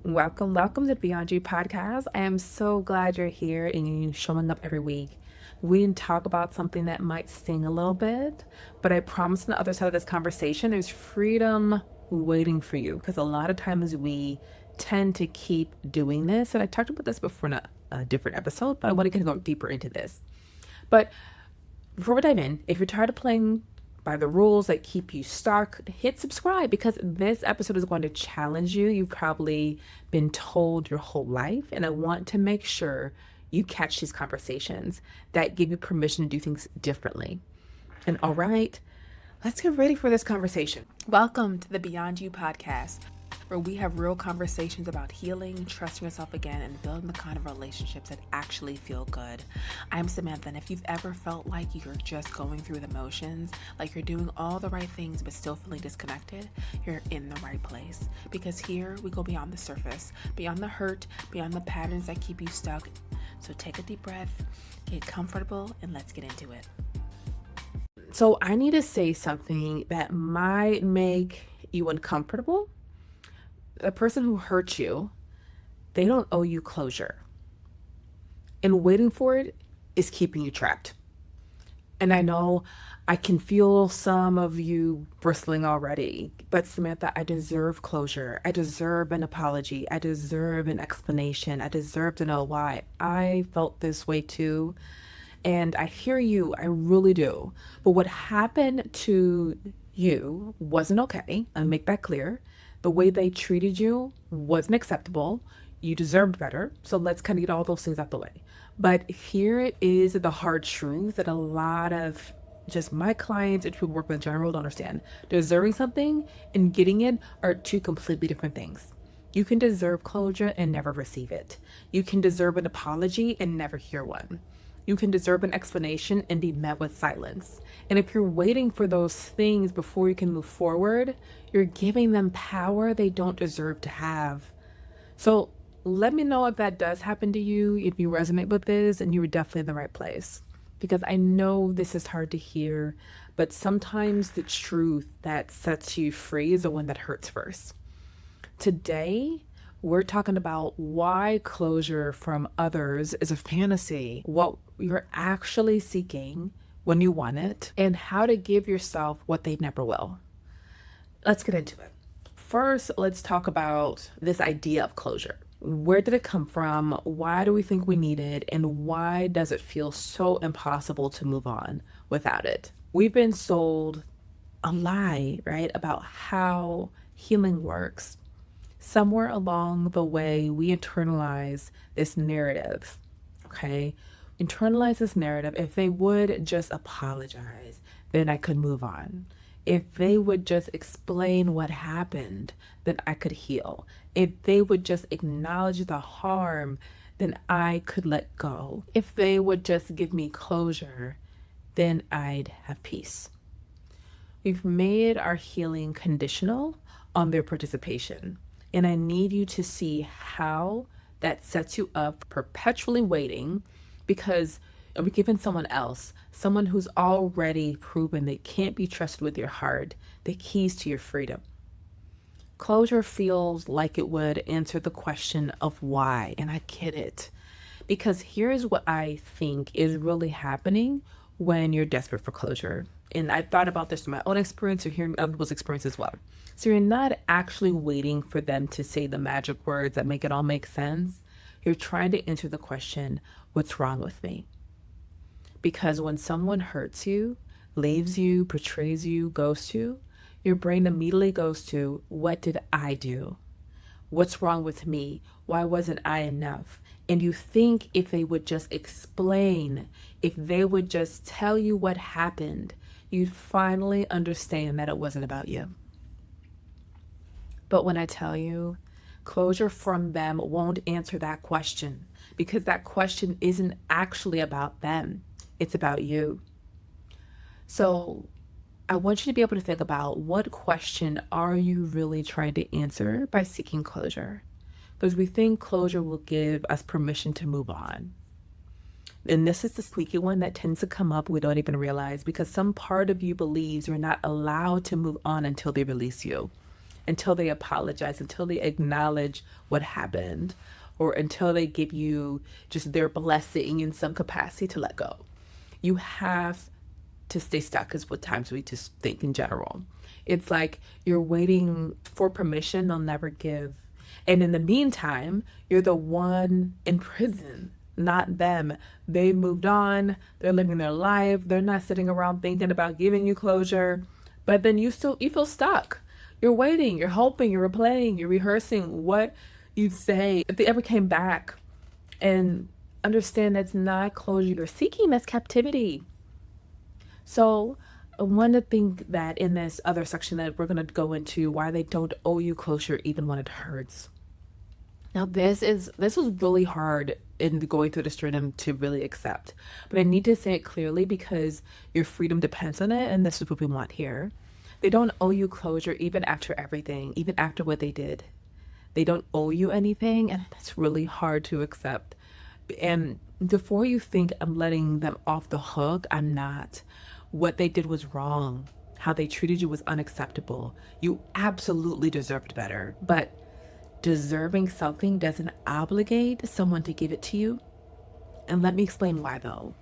Welcome to the Beyond You podcast. I am so glad you're here and you're showing up every week. We didn't talk about something that might sting a little bit, but I promise on the other side of this conversation, there's freedom waiting for you, because a lot of times we tend to keep doing this. And I talked about this before in a different episode, but I want to go deeper into this. But before we dive in, if you're tired of playing by the rules that keep you stuck, hit subscribe, because this episode is going to challenge you. You've probably been told your whole life, and I want to make sure you catch these conversations that give you permission to do things differently. And all right, let's get ready for this conversation. Welcome to the Beyond You podcast, where we have real conversations about healing, trusting yourself again, and building the kind of relationships that actually feel good. I'm Samantha, and if you've ever felt like you're just going through the motions, like you're doing all the right things but still feeling disconnected, you're in the right place. Because here we go beyond the surface, beyond the hurt, beyond the patterns that keep you stuck. So take a deep breath, get comfortable, and let's get into it. So I need to say something that might make you uncomfortable. The person who hurt you, they don't owe you closure. And waiting for it is keeping you trapped. And I know I can feel some of you bristling already, but Samantha, I deserve closure. I deserve an apology. I deserve an explanation. I deserve to know why. I felt this way too. And I hear you, I really do. But what happened to you wasn't okay. I'll make that clear. The way they treated you wasn't acceptable. You deserved better. So let's kind of get all those things out the way. But here it is, the hard truth that a lot of just my clients and people work with in general don't understand. Deserving something and getting it are two completely different things. You can deserve closure and never receive it. You can deserve an apology and never hear one. You can deserve an explanation and be met with silence. And if you're waiting for those things before you can move forward, you're giving them power they don't deserve to have. So let me know if that does happen to you, if you resonate with this, and you're definitely in the right place. Because I know this is hard to hear, but sometimes the truth that sets you free is the one that hurts first. Today, we're talking about why closure from others is a fantasy, what you're actually seeking when you want it, and how to give yourself what they never will. Let's get into it. First, let's talk about this idea of closure. Where did it come from? Why do we think we need it? And why does it feel so impossible to move on without it? We've been sold a lie, right, about how healing works. Somewhere along the way, we internalize this narrative, okay? Internalize this narrative. If they would just apologize, then I could move on. If they would just explain what happened, then I could heal. If they would just acknowledge the harm, then I could let go. If they would just give me closure, then I'd have peace. We've made our healing conditional on their participation. And I need you to see how that sets you up perpetually waiting, because we're giving someone else, someone who's already proven they can't be trusted with your heart, the keys to your freedom. Closure feels like it would answer the question of why, and I get it. Because here's what I think is really happening when you're desperate for closure. And I thought about this from my own experience or hearing other people's experience as well. So you're not actually waiting for them to say the magic words that make it all make sense. You're trying to answer the question, what's wrong with me? Because when someone hurts you, leaves you, betrays you, ghosts you, your brain immediately goes to, what did I do? What's wrong with me? Why wasn't I enough? And you think if they would just explain, if they would just tell you what happened, you'd finally understand that it wasn't about you. But when I tell you, closure from them won't answer that question, because that question isn't actually about them. It's about you. So I want you to be able to think about, what question are you really trying to answer by seeking closure? Because we think closure will give us permission to move on. And this is the squeaky one that tends to come up, we don't even realize, because some part of you believes you're not allowed to move on until they release you. until they apologize, until they acknowledge what happened, or until they give you just their blessing in some capacity to let go. You have to stay stuck is what times we just think in general. It's like you're waiting for permission they'll never give. And in the meantime, you're the one in prison, not them. They moved on, they're living their life, they're not sitting around thinking about giving you closure. But then you feel stuck. You're waiting, you're hoping, you're replaying, you're rehearsing what you'd say if they ever came back. And understand that's not closure you're seeking, that's captivity. So I want to think that in this other section that we're going to go into, why they don't owe you closure even when it hurts. Now this was really hard in going through this journey to really accept, but I need to say it clearly because your freedom depends on it, and this is what we want here. They don't owe you closure even after everything, even after what they did. They don't owe you anything, and that's really hard to accept. And before you think I'm letting them off the hook, I'm not. What they did was wrong. How they treated you was unacceptable. You absolutely deserved better. But deserving something doesn't obligate someone to give it to you. And let me explain why though.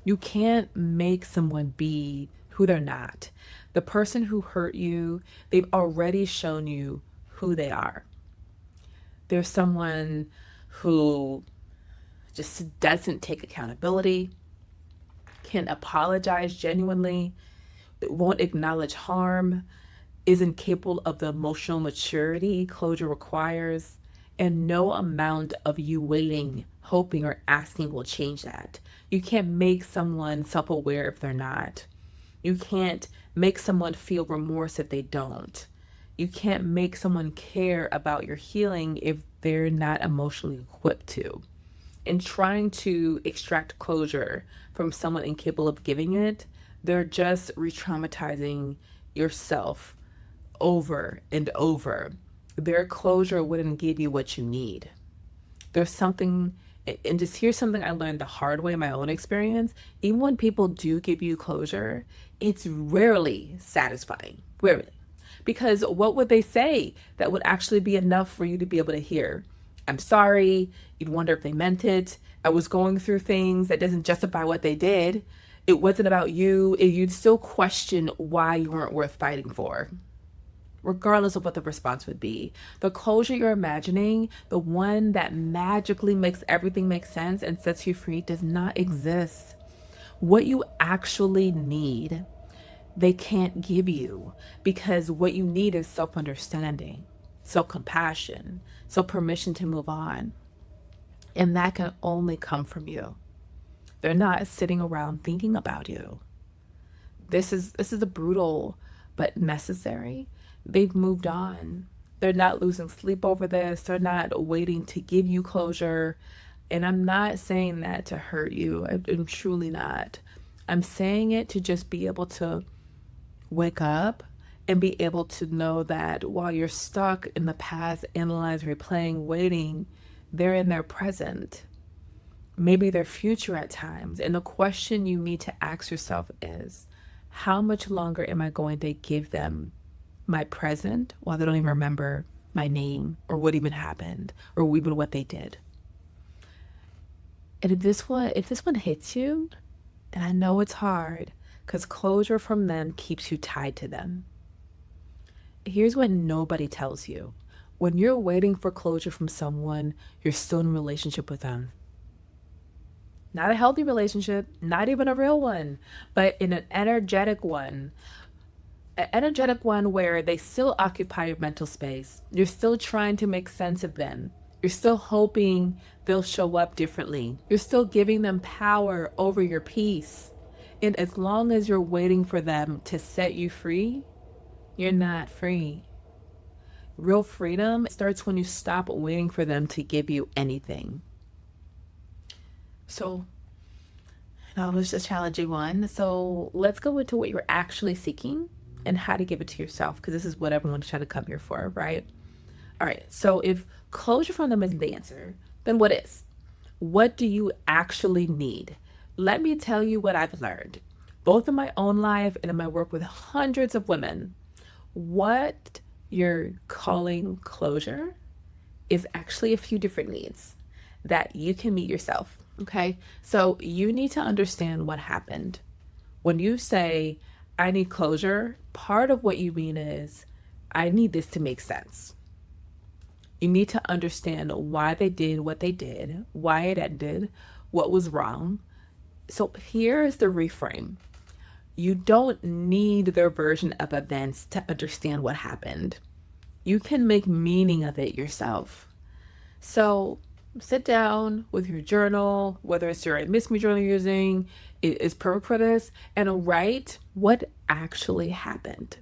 You can't make someone be who they're not. The person who hurt you, they've already shown you who they are. There's someone who just doesn't take accountability, can apologize genuinely, won't acknowledge harm, isn't capable of the emotional maturity closure requires, and no amount of you waiting, hoping, or asking will change that. You can't make someone self-aware if they're not. You can't make someone feel remorse if they don't. You can't make someone care about your healing if they're not emotionally equipped to. In trying to extract closure from someone incapable of giving it, they're just re-traumatizing yourself over and over. Their closure wouldn't give you what you need. There's something, and just here's something I learned the hard way in my own experience. Even when people do give you closure, it's rarely satisfying, rarely. Because what would they say that would actually be enough for you to be able to hear? I'm sorry. You'd wonder if they meant it. I was going through things that doesn't justify what they did. It wasn't about you. You'd still question why you weren't worth fighting for, regardless of what the response would be. The closure you're imagining, the one that magically makes everything make sense and sets you free, does not exist. What you actually need, they can't give you, because what you need is self-understanding, self-compassion, permission to move on. And that can only come from you. They're not sitting around thinking about you. This is a brutal but necessary. They've moved on. They're not losing sleep over this. They're not waiting to give you closure. And I'm not saying that to hurt you. I'm truly not. I'm saying it to just be able to wake up and be able to know that while you're stuck in the past, analyze, replaying, waiting, they're in their present, maybe their future at times. And the question you need to ask yourself is, how much longer am I going to give them my present while they don't even remember my name or what even happened or even what they did? And if this one hits you, then I know it's hard, because closure from them keeps you tied to them. Here's what nobody tells you. When you're waiting for closure from someone, you're still in a relationship with them. Not a healthy relationship, not even a real one, but in an energetic one. An energetic one where they still occupy your mental space. You're still trying to make sense of them. You're still hoping they'll show up differently. You're still giving them power over your peace. And as long as you're waiting for them to set you free, you're not free. Real freedom starts when you stop waiting for them to give you anything. So, that was a challenging one. So let's go into what you're actually seeking and how to give it to yourself, because this is what everyone's trying to come here for, right? All right, so if closure from them isn't the answer, then what is? What do you actually need? Let me tell you what I've learned, both in my own life and in my work with hundreds of women. What you're calling closure is actually a few different needs that you can meet yourself. Okay. So you need to understand what happened. When you say, I need closure, part of what you mean is, I need this to make sense. You need to understand why they did what they did, why it ended, what was wrong. So here's the reframe. You don't need their version of events to understand what happened. You can make meaning of it yourself. So sit down with your journal, whether it's your Miss Me journal you're using, it is perfect for this, and write what actually happened.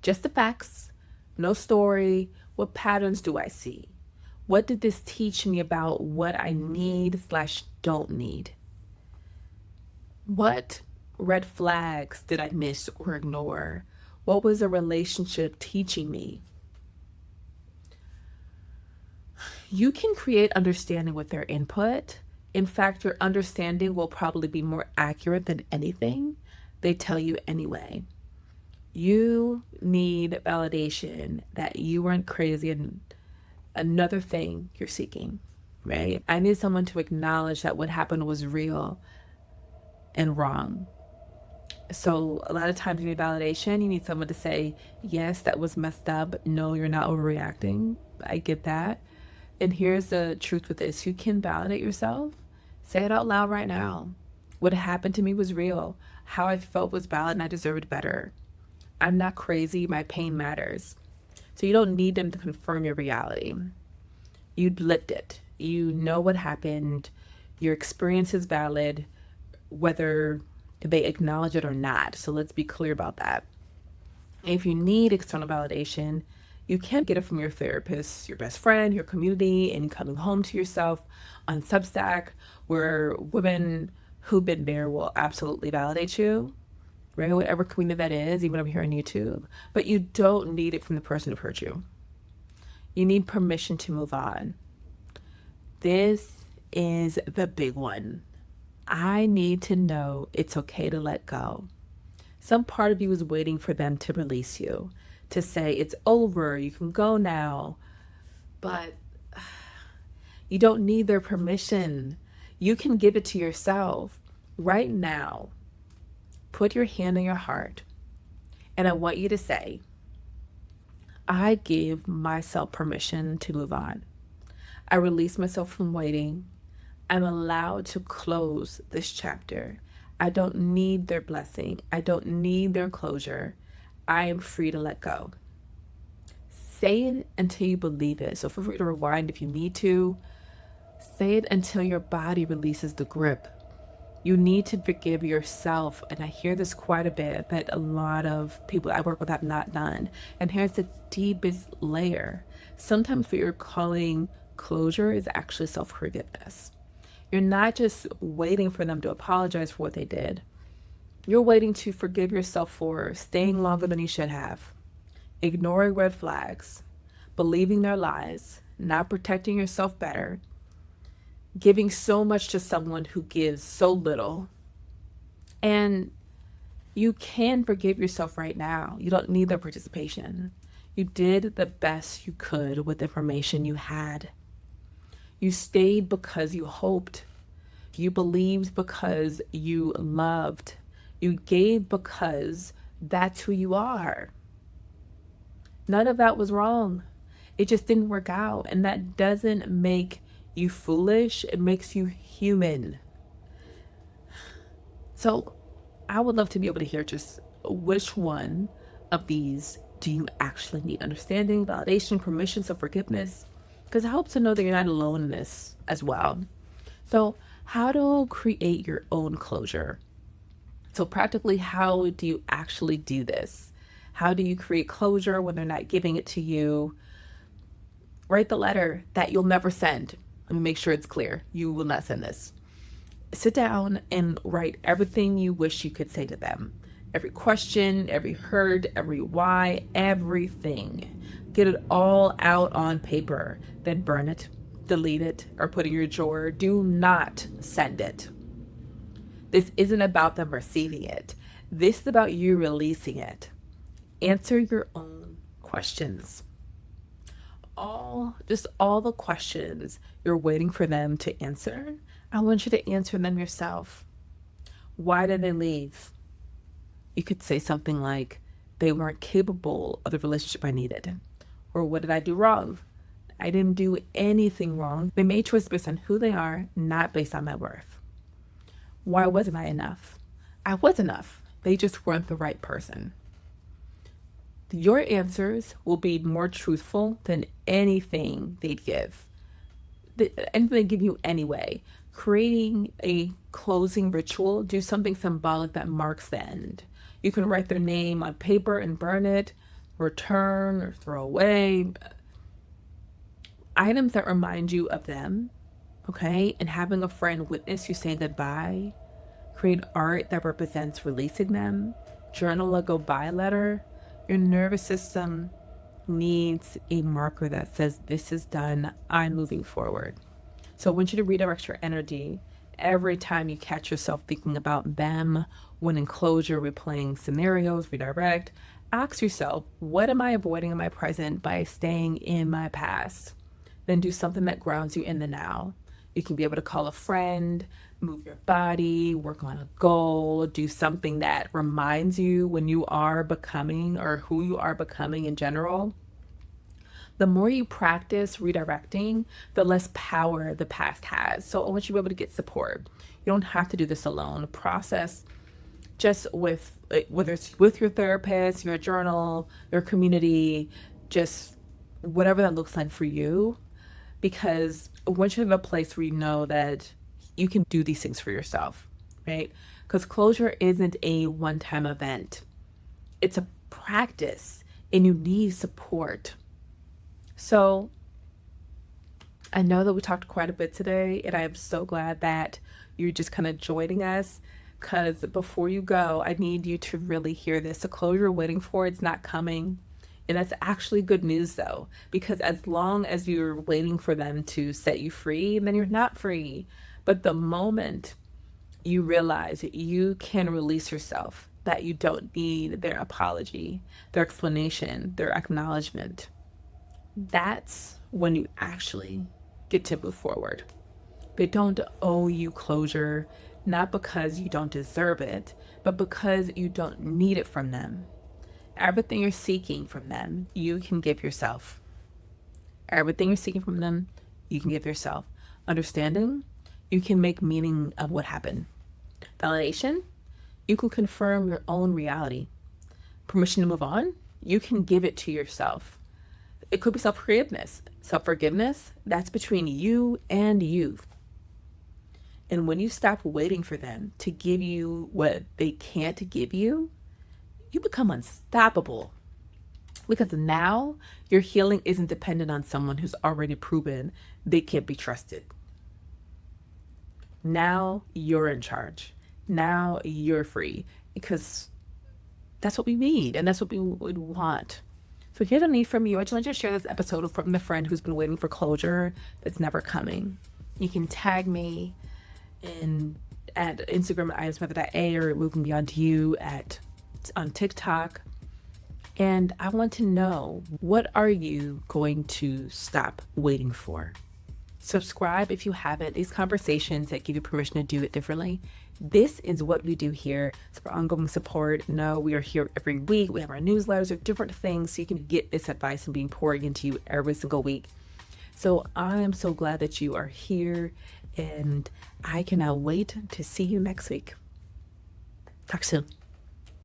Just the facts, no story. What patterns do I see? What did this teach me about what I need/don't need? What red flags did I miss or ignore? What was a relationship teaching me? You can create understanding with their input. In fact, your understanding will probably be more accurate than anything they tell you anyway. You need validation that you weren't crazy and another thing you're seeking, right? I need someone to acknowledge that what happened was real and wrong. So a lot of times you need validation. You need someone to say, yes, that was messed up. No, you're not overreacting. I get that. And here's the truth with this. You can validate yourself. Say it out loud right now. What happened to me was real. How I felt was valid and I deserved better. I'm not crazy. My pain matters. So you don't need them to confirm your reality. You lived it. You know what happened. Your experience is valid, whether they acknowledge it or not. So let's be clear about that. If you need external validation, you can get it from your therapist, your best friend, your community, and coming home to yourself on Substack, where women who've been there will absolutely validate you, right? Whatever community that is, even over here on YouTube. But you don't need it from the person who hurt you. You need permission to move on. This is the big one. I need to know it's okay to let go. Some part of you is waiting for them to release you, to say it's over, you can go now. But you don't need their permission. You can give it to yourself right now. Put your hand on your heart, and I want you to say, I give myself permission to move on. I release myself from waiting. I'm allowed to close this chapter. I don't need their blessing. I don't need their closure. I am free to let go. Say it until you believe it. So feel free to rewind if you need to. Say it until your body releases the grip. You need to forgive yourself. And I hear this quite a bit, that a lot of people I work with have not done. And here's the deepest layer. Sometimes what you're calling closure is actually self-forgiveness. You're not just waiting for them to apologize for what they did. You're waiting to forgive yourself for staying longer than you should have, ignoring red flags, believing their lies, not protecting yourself better, giving so much to someone who gives so little. And you can forgive yourself right now. You don't need their participation. You did the best you could with the information you had. You stayed because you hoped. You believed because you loved. You gave because that's who you are. None of that was wrong. It just didn't work out. And that doesn't make you foolish. It makes you human. So I would love to be able to hear just which one of these do you actually need? Understanding, validation, permission, self-forgiveness. Because it helps to know that you're not alone in this as well. So how to create your own closure? So practically, how do you actually do this? How do you create closure when they're not giving it to you? Write the letter that you'll never send. Let me make sure it's clear. You will not send this. Sit down and write everything you wish you could say to them. Every question, every hurt, every why, everything. Get it all out on paper. Then burn it, delete it, or put it in your drawer. Do not send it. This isn't about them receiving it. This is about you releasing it. Answer your own questions. Just all the questions you're waiting for them to answer. I want you to answer them yourself. Why did they leave? You could say something like, they weren't capable of the relationship I needed. Or what did I do wrong? I didn't do anything wrong. They made choices based on who they are, not based on my worth. Why wasn't I enough? I was enough. They just weren't the right person. Your answers will be more truthful than anything they'd give. Anything they give you anyway. Creating a closing ritual, do something symbolic that marks the end. You can write their name on paper and burn it, return or throw away. Items that remind you of them, okay? And having a friend witness you say goodbye. Create art that represents releasing them. Journal a goodbye letter. Your nervous system needs a marker that says, this is done, I'm moving forward. So I want you to redirect your energy every time you catch yourself thinking about them, when in closure, replaying scenarios, redirect. Ask yourself, what am I avoiding in my present by staying in my past? Then do something that grounds you in the now. You can be able to call a friend, move your body, work on a goal, do something that reminds you when you are becoming or who you are becoming in general. The more you practice redirecting, the less power the past has. So I want you to be able to get support. You don't have to do this alone. Process just with, whether it's with your therapist, your journal, your community, just whatever that looks like for you. Because once you're in a place where you know that you can do these things for yourself, right? Because closure isn't a one-time event. It's a practice and you need support. So I know that we talked quite a bit today, and I am so glad that you're just kind of joining us, because before you go, I need you to really hear this. The closure you're waiting for, it's not coming. And that's actually good news though, because as long as you're waiting for them to set you free, then you're not free. But the moment you realize that you can release yourself, that you don't need their apology, their explanation, their acknowledgement, that's when you actually get to move forward. They don't owe you closure, not because you don't deserve it, but because you don't need it from them. Everything you're seeking from them, you can give yourself. Everything you're seeking from them, you can give yourself. Understanding, you can make meaning of what happened. Validation, you can confirm your own reality. Permission to move on, you can give it to yourself. It could be self-forgiveness. Self-forgiveness, that's between you and you. And when you stop waiting for them to give you what they can't give you, you become unstoppable. Because now your healing isn't dependent on someone who's already proven they can't be trusted. Now you're in charge. Now you're free, because that's what we need and that's what we would want. So here's a need from you. I just want you to share this episode from the friend who's been waiting for closure that's never coming. You can tag me at Instagram at 𝐬𝐮𝐬𝐫𝐞, or Moving Beyond You on TikTok. And I want to know, what are you going to stop waiting for? Subscribe if you haven't. These conversations that give you permission to do it differently. This is what we do here. It's for ongoing support. No, we are here every week. We have our newsletters or different things so you can get this advice and being pouring into you every single week. So I am so glad that you are here, and I cannot wait to see you next week. Talk soon.